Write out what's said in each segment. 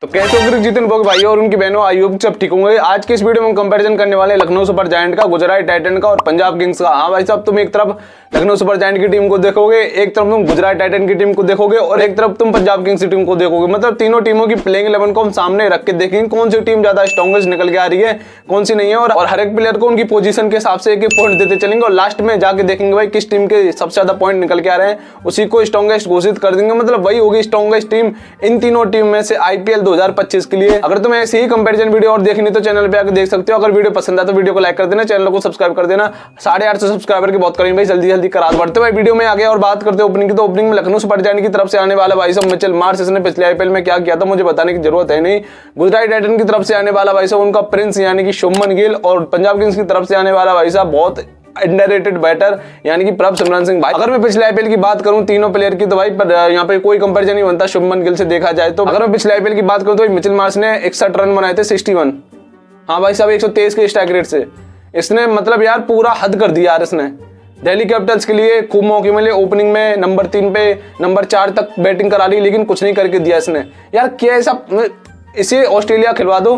तो कैसे हो जितिन भोग भाई और उनकी बहनों, आई होप सब ठीक होंगे। आज के इस वीडियो में हम कंपैरिजन करने वाले हैं लखनऊ सुपर जायंट का, गुजरात टाइटन का और पंजाब किंग्स का। हाँ भाई साहब, तुम एक तरफ लखनऊ सुपर जायंट की टीम को देखोगे, एक तरफ तुम गुजरात टाइटन की टीम को देखोगे और एक तरफ तुम पंजाब किंग्स की टीम को देखोगे। मतलब तीनों टीमों की प्लेइंग 11 को हम सामने रख के देखेंगे कौन सी टीम ज्यादा स्ट्रॉन्गेस्ट निकल के आ रही है, कौन सी नहीं है। और हर एक प्लेयर को उनकी पोजीशन के हिसाब से एक पॉइंट देते चलेंगे और लास्ट में जाके देखेंगे भाई किस टीम के सबसे ज्यादा पॉइंट निकल के आ रहे हैं, उसी को स्ट्रॉन्गेस्ट घोषित कर देंगे। मतलब वही होगी स्ट्रॉन्गेस्ट टीम इन तीनों टीम में से आईपीएल 2025 के लिए। अगर तुम्हें ऐसी ही कंपैरिजन वीडियो और देखनी तो चैनल पे आकर देख सकते हो। अगर वीडियो पसंद आए तो वीडियो को लाइक कर देना, चैनल को सब्सक्राइब कर देना। 850 सब्सक्राइबर की बहुत करेंगे भाई, जल्दी जल्दी करा बढ़ते भाई। वीडियो में आगे और बात करते हैं ओपनिंग की। तो ओपनिंग में लखनऊ सुपर जायंट की तरफ से आने वाला भाई साहब मिचेल मार्श, इसने पिछले आईपीएल में क्या किया था मुझे बताने की जरूरत है नहीं। गुजरात टाइटन की तरफ से आने वाला भाई साहब उनका प्रिंस यानी कि शुभमन गिल, और पंजाब किंग्स की तरफ से आने वाला भाई साहब बहुत अंडररेटेड बैटर यानी कि प्रभसिमरन सिंह भाई। अगर मैं पिछले आईपीएल की बात करूं तीनों प्लेयर की तो भाई पर यहाँ पे कोई कंपैरिजन नहीं बनता शुभमन गिल से देखा जाए तो। अगर मैं पिछले आईपीएल की बात करूं तो मिचेल मार्श ने 61 रन बनाए थे 61। हाँ भाई साहब 123 के स्ट्राइक रेट से इसने मतलब यार पूरा हद कर दिया यार। इसने दिल्ली कैपिटल्स के लिए खूब मौके मिले, ओपनिंग में नंबर 3 पे नंबर 4 तक बैटिंग करा ली, लेकिन कुछ नहीं करके दिया इसने। यार क्या ऐसा, इसे ऑस्ट्रेलिया खिलवा दो,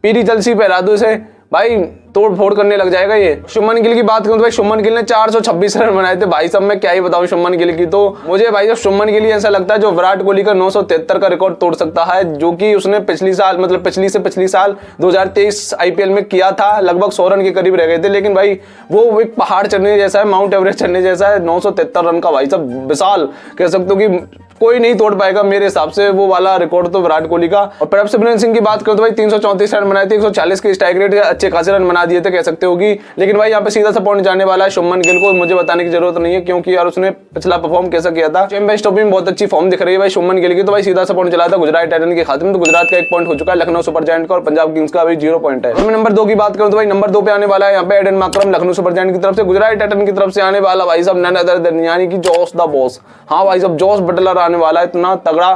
पीरी जर्सी पहरा दो इसे, भाई तोड़ फोड़ करने लग जाएगा ये। शुभमन गिल की बात करूं तो भाई शुभमन गिल ने 426 रन बनाए थे भाई साहब। मैं क्या ही बताऊं शुभमन गिल की, तो मुझे भाई साहब शुभमन गिल ऐसा लगता है जो विराट कोहली का 973 का रिकॉर्ड तोड़ सकता है, जो कि उसने पिछली साल मतलब पिछली साल 2023 आईपीएल में किया था। लगभग 100 रन के करीब रह गए थे, लेकिन भाई वो एक पहाड़ चढ़ने जैसा है, माउंट एवरेस्ट चढ़ने जैसा है। 973 रन का भाई साहब विशाल कह सकते हो कि कोई नहीं तोड़ पाएगा मेरे हिसाब से वो वाला रिकॉर्ड तो विराट कोहली का। और प्रभसिमरन सिंह की बात करो तो भाई 334 रन बनाए थे, 140 के स्ट्राइक रेट, अच्छे खासे रन बना दिए थे कह सकते होगी। लेकिन भाई यहाँ पे सीधा सा पॉइंट जाने वाला है शुभमन गिल को, मुझे बताने की जरूरत नहीं है क्योंकि यार उसने पिछला परफॉर्म कैसा किया था। चैंपियंस ट्रॉफी में बहुत अच्छी फॉर्म दिख रही है भाई शुभमन गिल की, तो भाई सीधा सा पॉइंट चला था गुजरात टाइटन के खाते में। तो गुजरात का 1 पॉइंट हो चुका है, लखनऊ सुपर जायंट का और पंजाब किंग्स का अभी 0 पॉइंट है। मैं नंबर 2 की बात करूं तो भाई नंबर 2 पे आने वाला है यहाँ पे Aiden Markram Lucknow Super Giant की तरफ से। गुजरात टाइटन की तरफ से आने वाला भाई साहब नन अदर देन यानी कि जॉस द बॉस। हाँ भाई साहब जॉस बटलर आने वाला है, इतना तगड़ा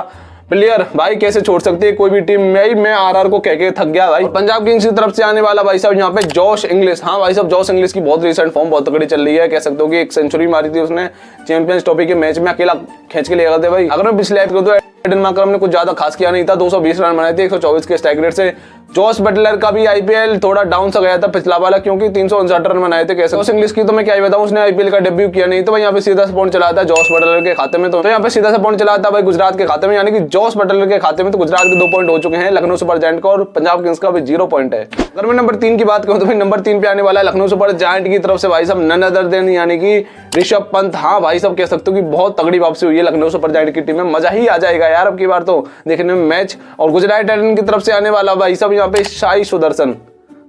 प्लेयर भाई कैसे छोड़ सकती है कोई भी टीम। मैं आरआर को कह के थक गया भाई। पंजाब किंग्स की तरफ से आने वाला भाई साहब यहाँ पे जॉश इंग्लिश। हाँ भाई साहब जॉश इंग्लिश की बहुत रिसेंट फॉर्म बहुत तगड़ी चल रही है, कह सकते हो कि 1 सेंचुरी मारी थी उसने चैंपियंस ट्रॉफी के मैच में, अकेला खींच के ले गए थे भाई। अगर मैं पिछले तो एडन मार्करम ने कुछ ज्यादा खास किया नहीं था, 220 रन बनाए थे 124 के स्ट्राइक रेट से। जॉस बटलर का भी आईपीएल थोड़ा डाउन सा गया था पिछला वाला क्योंकि 359 रन बनाए थे कैसे। जॉस इंग्लिश की तो मैं क्या ही बताऊं, उसने आईपीएल का डेब्यू किया नहीं, तो भाई यहाँ पे सीधा सा पॉइंट चला था जॉस बटलर के खाते में। तो यहाँ पे सीधा सा पॉइंट चला था भाई गुजरात के खाते में, यानी कि जॉस बटलर के खाते में। तो गुजरात के 2 पॉइंट हो चुके हैं, लखनऊ सुपर जायंट का और पंजाब किंग्स का भी 0 पॉइंट है। अगर मैं नंबर 3 की बात करूं तो भाई नंबर 3 पे आने वाला है लखनऊ सुपर जायंट की तरफ से भाई साहब नन अदर देन यानी कि ऋषभ पंत। हाँ भाई साहब कह सकते हो कि बहुत तगड़ी वापसी हुई है लखनऊ सुपर जायंट की टीम में, मजा ही आ जाएगा यार अब की बार तो देखने में मैच। और गुजरात टाइटन की तरफ से आने वाला भाई साहब यहाँ पे साई सुदर्शन।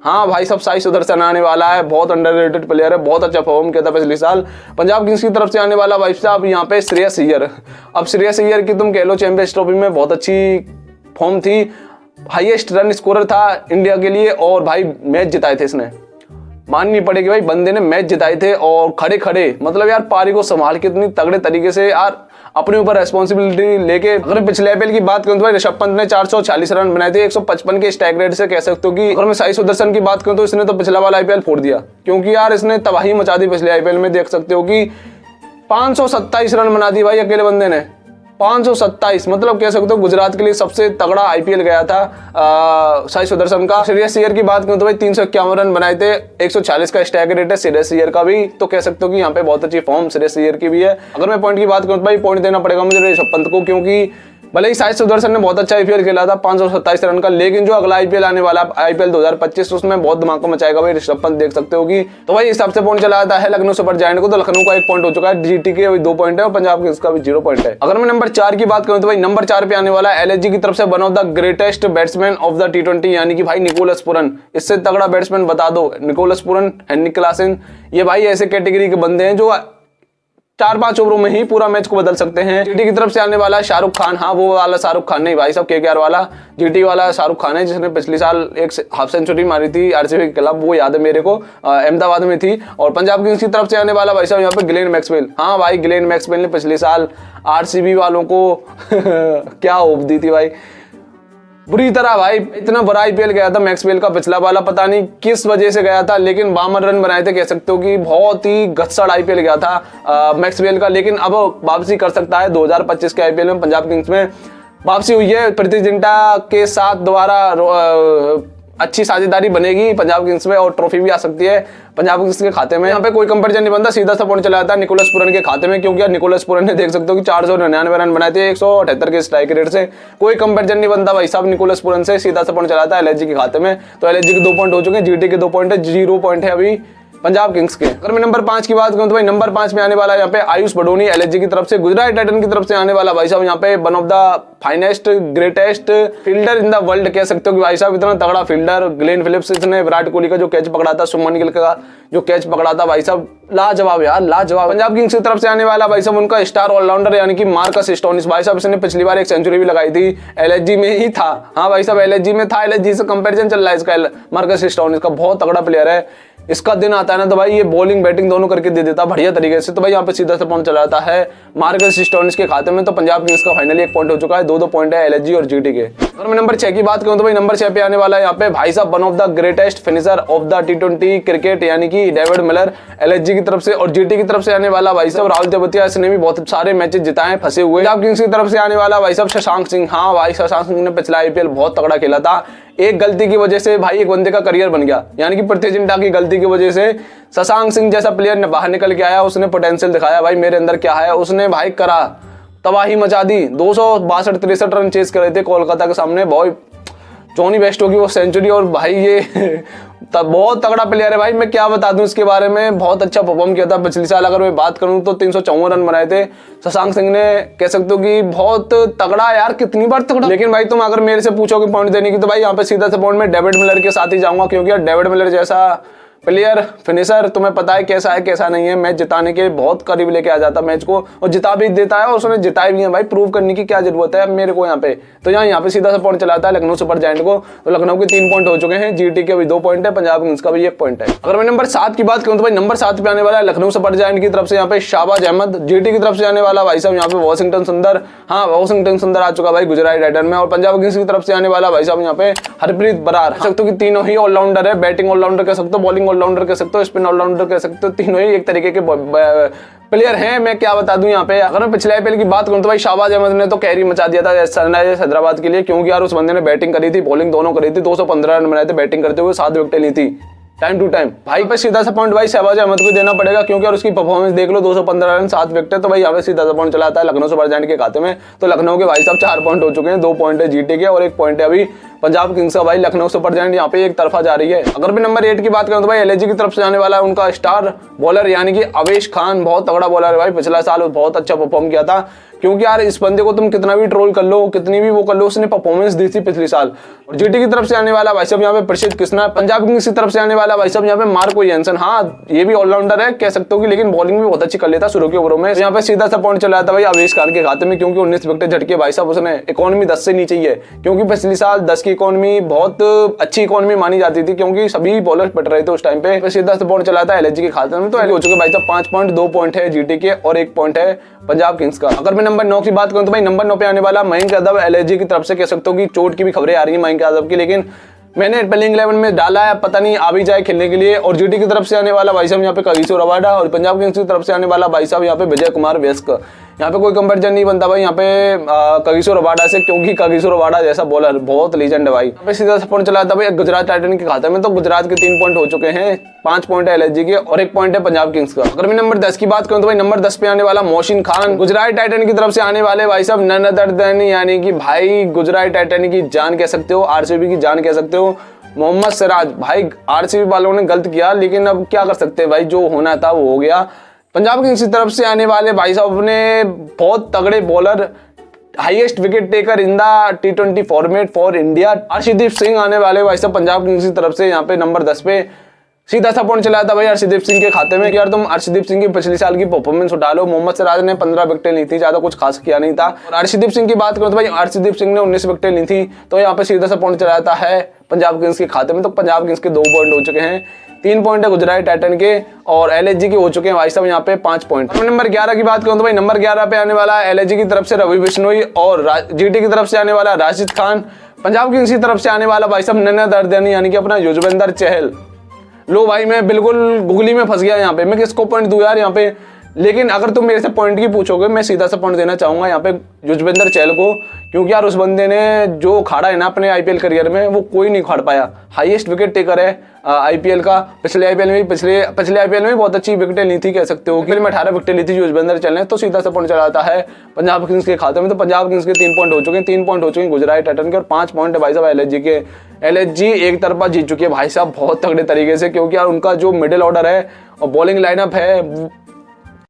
हाँ भाई साहब साई सुदर्शन आने वाला है, बहुत अंडररेटेड प्लेयर है, बहुत अच्छा परफॉर्म किया था पिछले साल। पंजाब किंग्स की तरफ से आने वाला भाई साहब यहाँ पे श्रेयस अय्यर। अब श्रेयस अय्यर की तुम कह लो चैंपियंस ट्रॉफी में बहुत अच्छी फॉर्म थी, हाईएस्ट रन स्कोरर था इंडिया के लिए और भाई मैच जिताए थे इसने, माननी पड़ेगी भाई बंदे ने मैच जिताए थे। और खड़े खड़े मतलब यार पारी को संभाल के इतनी तगड़े तरीके से यार अपने ऊपर रेस्पॉन्सिबिलिटी लेके। अगर पिछले आईपीएल की बात करूं तो भाई ऋषभ पंत ने 440 रन बनाए थे 155 के स्ट्राइक रेट से, कह सकते हो कि। अगर मैं साई सुदर्शन की बात करूं तो इसने तो पिछला वाला आईपीएल फोड़ दिया क्योंकि यार इसने तबाही मचा दी पिछले आईपीएल में, देख सकते हो कि 527 रन बना दी भाई अकेले बंदे ने, 527। मतलब कह सकते हो गुजरात के लिए सबसे तगड़ा आईपीएल गया था साई सुदर्शन का। श्रेयस अय्यर की बात करूं तो भाई 351 रन बनाए थे, 140 का स्ट्राइक रेट है श्रेयस अय्यर का भी, तो कह सकते हो कि यहाँ पे बहुत अच्छी फॉर्म श्रेयस अय्यर की भी है। अगर मैं पॉइंट की बात करूं तो भाई पॉइंट देना पड़ेगा मुझे ऋषभ पंत को, क्योंकि भले ही साई सुदर्शन ने बहुत अच्छा आईपीएल खेला था 527 रन का, लेकिन जो अगला आईपीएल आने वाला आईपीएल 2025 उसमें बहुत धमाका मचाएगा भाई ऋषभ पंत, देख सकते हो कि। तो भाई इस हिसाब से पॉइंट चला आता है लखनऊ सुपर जायंट को, तो लखनऊ का 1 पॉइंट हो चुका है, जीटी के 2 पॉइंट है और पंजाब किंग्स का भी 0 पॉइंट है। अगर मैं नंबर 4 की बात करूं तो भाई नंबर 4 पे आने वाला है एलएसजी की तरफ से one of the greatest batsman of the T20 यानी कि भाई निकोलस पुरन। इससे तगड़ा बैट्समैन बता दो, निकोलस पुरन, हेनरिक क्लासेन, ये भाई ऐसे कैटेगरी के बंदे हैं जो 4-5 ओवरों में ही पूरा मैच को बदल सकते हैं। जीटी की तरफ से आने वाला है शाहरुख खान। हाँ वो वाला शाहरुख खान नहीं भाई साहब केकेआर वाला, जीटी वाला शाहरुख खान है जिसने पिछले साल 1 हाफ सेंचुरी मारी थी आरसीबी के खिलाफ, वो याद है मेरे को, अहमदाबाद में थी। और पंजाब किंग्स की तरफ से आने वाला भाई साहब यहाँ पे ग्लेन मैक्सवेल। हाँ भाई ग्लेन मैक्सवेल ने पिछले साल आरसीबी वालों को क्या होप दी थी भाई, बुरी तरह भाई। इतना बड़ा आईपीएल गया था मैक्सवेल का पिछला वाला, पता नहीं किस वजह से गया था, लेकिन 52 रन बनाए थे, कह सकते हो कि बहुत ही गत्सड़ आईपीएल गया था मैक्सवेल का। लेकिन अब वापसी कर सकता है 2025 के आईपीएल में पंजाब किंग्स में। वापसी हुई है। प्रीति जिंटा के साथ दोबारा अच्छी साझेदारी बनेगी पंजाब किंग्स में और ट्रॉफी भी आ सकती है पंजाब किंग्स के खाते में। यहाँ पे कोई कंपैरिजन नहीं बनता, सीधा सा पॉइंट चला जाता है निकोलस पूरन के खाते में, क्योंकि यार निकोलस पूरन ने देख सकते हो कि 499 रन बनाए थे 178 के स्ट्राइक रेट से। कोई कंपैरिजन नहीं बनता भाई साहब निकोलस पूरन से, सीधा सा पॉइंट चला जाता है एलएचजी के खाते में। तो एलएचजी के 2 पॉइंट हो चुके हैं, जीटी के 2 पॉइंट है, 0 पॉइंट है अभी पंजाब किंग्स के। अगर मैं नंबर 5 की बात करूं तो भाई नंबर 5 में आने वाला है यहाँ पे आयुष बडोनी एलएचजी की तरफ से, गुजरात टाइटन की तरफ से आने वाला भाई साहब यहाँ पे one of the finest greatest fielder in the world कह सकते हो कि भाई साहब इतना तगड़ा फील्डर। ग्लेन फिलिप्स इसने विराट कोहली का जो कैच पकड़ा था, शुभमन गिल का जो कैच पकड़ा था भाई साहब, लाजवाब यार लाजवाब। पंजाब किंग्स की तरफ से आने वाला भाई साहब उनका स्टार ऑलराउंडर यानी कि मार्कस स्टोनिस भाई साहब, इसने पिछली बार एक सेंचुरी भी लगाई थी, एलएचजी में ही था। हाँ भाई साहब एलएचजी में था, एलएचजी से कंपैरिजन चल रहा है इसका। मार्कस स्टोनिस का बहुत तगड़ा प्लेयर है, इसका दिन आता है ना तो भाई ये बॉलिंग बैटिंग दोनों करके दे देता बढ़िया तरीके से। तो भाई यहाँ पे सीधा सा पॉइंट चला जाता है मार्कस स्टोनिस के खाते में। तो पंजाब किंग्स का फाइनली 1 पॉइंट हो चुका है, 2-2 पॉइंट है एलएचजी और जीटी के। और मैं नंबर 6 की बात करूं तो भाई नंबर 6 पे आने वाला है यहाँ पे भाई साहब one of the greatest finisher of the T20 cricket यानी कि डेविड मिलर एलएचजी की तरफ से, और जीटी की तरफ से आने वाला भाई साहब राहुल तेवतिया, इसने भी बहुत सारे मैचेस जिताए फंसे हुए। पंजाब किंग्स की तरफ से आने वाला भाई साहब शशांक सिंह। हाँ भाई शशांक सिंह ने पिछला आईपीएल बहुत तगड़ा खेला था, एक गलती की वजह से भाई एक बंदे का करियर बन गया, यानी कि पृथ्वी जिंटा की गलती की वजह से शशांक सिंह जैसा प्लेयर ने बाहर निकल के आया, उसने पोटेंशियल दिखाया भाई मेरे अंदर क्या है, उसने भाई करा तबाही मचा दी। 262-63 रन चेस कर रहे थे कोलकाता के सामने, बहुत जॉनी बेस्टो की वो सेंचुरी। और भाई ये बहुत तगड़ा प्लेयर है भाई, मैं क्या बता दूं इसके बारे में, बहुत अच्छा परफॉर्म किया था पिछले साल। अगर मैं बात करूं तो 354 रन बनाए थे शशांक सिंह ने, कह सकते हो कि बहुत तगड़ा यार, कितनी बार तगड़ा। लेकिन भाई तुम अगर मेरे से पूछोगे पॉइंट देने की तो भाई यहाँ पे सीधा से पॉइंट में डेविड मिलर के साथ ही जाऊंगा, क्योंकि यार डेविड मिलर जैसा प्लेयर फिनिशर तुम्हें पता है कैसा है कैसा नहीं है, मैच जिताने के बहुत करीब लेके आ जाता मैच को और जिता भी देता है, और उसने जिताए भी है भाई, प्रूव करने की क्या जरूरत है मेरे को यहाँ पे। तो यहाँ पे सीधा सा पॉइंट चलाता है लखनऊ सुपर जायंट को। तो लखनऊ के 3 पॉइंट हो चुके हैं, जीटी के भी 2 पॉइंट है, पंजाब किंग्स का भी 1 पॉइंट है। अगर मैं नंबर 7 की बात करूं तो भाई नंबर 7 पे आने वाला है लखनऊ सुपर जायंट की तरफ से यहाँ पे शाहबाज अहमद, जीटी की तरफ से आने वाला भाई साहब यहाँ पे वॉशिंगटन सुंदर। हाँ वॉशिंगटन सुंदर आ चुका भाई गुजरात टाइटन में, और पंजाब किंग्स की तरफ से आने वाला भाई साहब यहाँ पे हरप्रीत बरार। कह सकते हो कि तीनों ही ऑलराउंडर है, बैटिंग ऑलराउंडर कह सकते हो, बॉलिंग ऑलराउंडर कह सकते हो, स्पिन ऑलराउंडर कह सकते हो, तीनों ही एक तरीके के प्लेयर हैं। मैं क्या बता दूं यहाँ पे, अगर मैं पिछले आईपीएल की बात करूं तो भाई शाहबाज अहमद ने तो कैरी मचा दिया था सनराइजर्स हैदराबाद के लिए, क्योंकि यार उस बंदे ने बैटिंग करी थी बॉलिंग दोनों करी थी, 215 रन बनाए थे बैटिंग करते हुए, 7 विकेटें ली थी टाइम टू टाइम। भाई पे सीधा सा पॉइंट भाई शहबाज अहमद को देना पड़ेगा, क्योंकि यार उसकी परफॉर्मेंस देख लो, 215 रन 7 विकेट। तो भाई यहाँ पे सीधा सा पॉइंट चलाता है लखनऊ सुपर जायंट के खाते में। तो लखनऊ के भाई साहब 4 पॉइंट हो चुके हैं, 2 पॉइंट है जीटी के और 1 पॉइंट है अभी पंजाब किंग्स का। भाई लखनऊ सुपर जायंट यहाँ पे एक तरफा जा रही है। अगर मैं नंबर 8 की बात करूं तो भाई एलएचजी की तरफ से आने वाला है उनका स्टार बॉलर यानी कि अवेश खान, बहुत तगड़ा बॉलर है भाई, पिछला साल बहुत अच्छा परफॉर्म किया था। क्योंकि यार इस बंदे को तुम कितना भी ट्रोल कर लो, कितनी भी वो कर लो, उसने परफॉर्मेंस दी थी पिछले साल। और जीटी की तरफ से आने वाला भाई साहब यहाँ पे प्रसिद्ध कृष्णा, पंजाब किंग्स की तरफ से आने वाला भाई साहब यहाँ पे मार्को जेनसन। हाँ ये भी ऑलराउंडर है कह सकते हो कि, लेकिन बॉलिंग भी बहुत अच्छी कर लेता शुरू के ओवरों में। यहाँ पे सीधा सा पॉइंट चला था भाई अवेश खान के खाते में, क्योंकि 19 विकेट झटके भाई साहब उसने। इकोनॉमी 10 से नीचे ही है, क्योंकि पिछले साल 10 की इकोनॉमी बहुत अच्छी इकोनॉमी मानी जाती थी, क्योंकि सभी बॉलर पिट रहे थे उस टाइम पे। सीधा सा पॉइंट चला था एलएचजी के खाते में। तो हो चुके भाई साहब 5 पॉइंट, 2 पॉइंट है जीटी के और 1 पॉइंट है पंजाब किंग्स का। अगर मैं नंबर 9 की बात करूं तो भाई नंबर 9 पे आने वाला मयंक यादव, एलएचजी की तरफ से। कह सकते हो कि चोट की भी खबरें आ रही है मयंक यादव की, लेकिन मैंने प्लेइंग 11 में डाला है, पता नहीं आ भी जाए खेलने के लिए। और जीटी की तरफ से आने वाला भाई साहब यहाँ पे कागिसो रबाडा, और पंजाब किंग्स की तरफ से आने वाला भाई साहब यहाँ पे विजय कुमार वयस्क। यहाँ पे कोई कंपैरिजन नहीं बनता भाई यहाँ पे कागिसो रबाडा से, क्योंकि कागिसो रबाडा जैसा बॉलर बहुत लीजेंड है भाई। यहाँ पे सीधा सा पॉइंट चला था भाई गुजरात टाइटन के खाते में। तो गुजरात के 3 पॉइंट हो चुके हैं, 5 पॉइंट है एलएचजी के और 1 पॉइंट है पंजाब किंग्स का। अगर मैं नंबर 10 की बात करूं तो भाई नंबर 10 पे आने वाला मोहसिन खान, गुजरात टाइटन की तरफ से आने वाले भाई साहब नन अदर देन, यानी कि भाई गुजरात टाइटन की जान कह सकते हो, आरसीबी की जान कह सकते हो, मोहम्मद सिराज। भाई आरसीबी वालों ने गलत किया, लेकिन अब क्या कर सकते हैं भाई, जो होना था वो हो गया। पंजाब किंग्स की तरफ से आने वाले भाई साहब ने बहुत तगड़े bowler, highest wicket taker in the T20 format for India, Arshdeep Singh आने वाले भाई साहब पंजाब किंग्स की तरफ से यहाँ पे नंबर 10 पे। सीधा सा पॉइंट चलाया था भाई अर्शदीप सिंह के खाते में। यार तुम अर्शदीप सिंह की पिछले साल की परफॉर्मेंस उठा लो, मोहम्मद सिराज ने 15 विकेटें ली थी, ज्यादा कुछ खास किया नहीं था। और अर्शदीप सिंह की बात करो तो भाई अर्शदीप सिंह ने 19 विकेटें ली थी। तो यहाँ पे सीधा सा पॉइंट चलाया था है पंजाब किंग्स के खाते में। तो पंजाब किंग्स के 2 पॉइंट हो चुके हैं, 3 पॉइंट है गुजरात टाइटन के और एलएचजी के हो चुके हैं भाई साहब यहाँ पे 5 पॉइंट। नंबर 11 की बात करूं तो भाई नंबर 11 पे आने वाला है एलएचजी की तरफ से रवि बिश्नोई, और जीटी की तरफ से आने वाला राशिद खान, पंजाब किंग्स की तरफ से आने वाला भाई साहब नन्ना दर्दनी यानी कि अपना युजवेंद्र चहल। लो भाई मैं बिल्कुल गुगली में फंस गया यहाँ पे, मैं किसको पॉइंट दूं यार यहाँ पे। लेकिन अगर तुम मेरे से पॉइंट की पूछोगे, मैं सीधा सा पॉइंट देना चाहूंगा यहाँ पे युजवेंद्र चहल को, क्योंकि यार उस बंदे ने जो खाड़ा है ना अपने आईपीएल करियर में, वो कोई नहीं खाड़ पाया। हाईएस्ट विकेट टेकर है आईपीएल का। पिछले आईपीएल में पिछले आईपीएल में बहुत अच्छी विकेटें ली थी, कह सकते हो कि में 18 विकेटें ली थी युजवेंद्र चहल ने। तो सीधा सा पॉइंट चलाता है पंजाब किंग्स के खाते में। तो पंजाब किंग्स के 3 पॉइंट हो चुके हैं, 3 पॉइंट हो चुके हैं गुजरात टाइटन के, और 5 पॉइंट है भाई साहब एलएचजी के। एलएचजी एक तरफा जीत चुकी है भाई साहब बहुत तगड़े तरीके से, क्योंकि यार उनका जो मिडिल ऑर्डर है और बॉलिंग लाइनअप है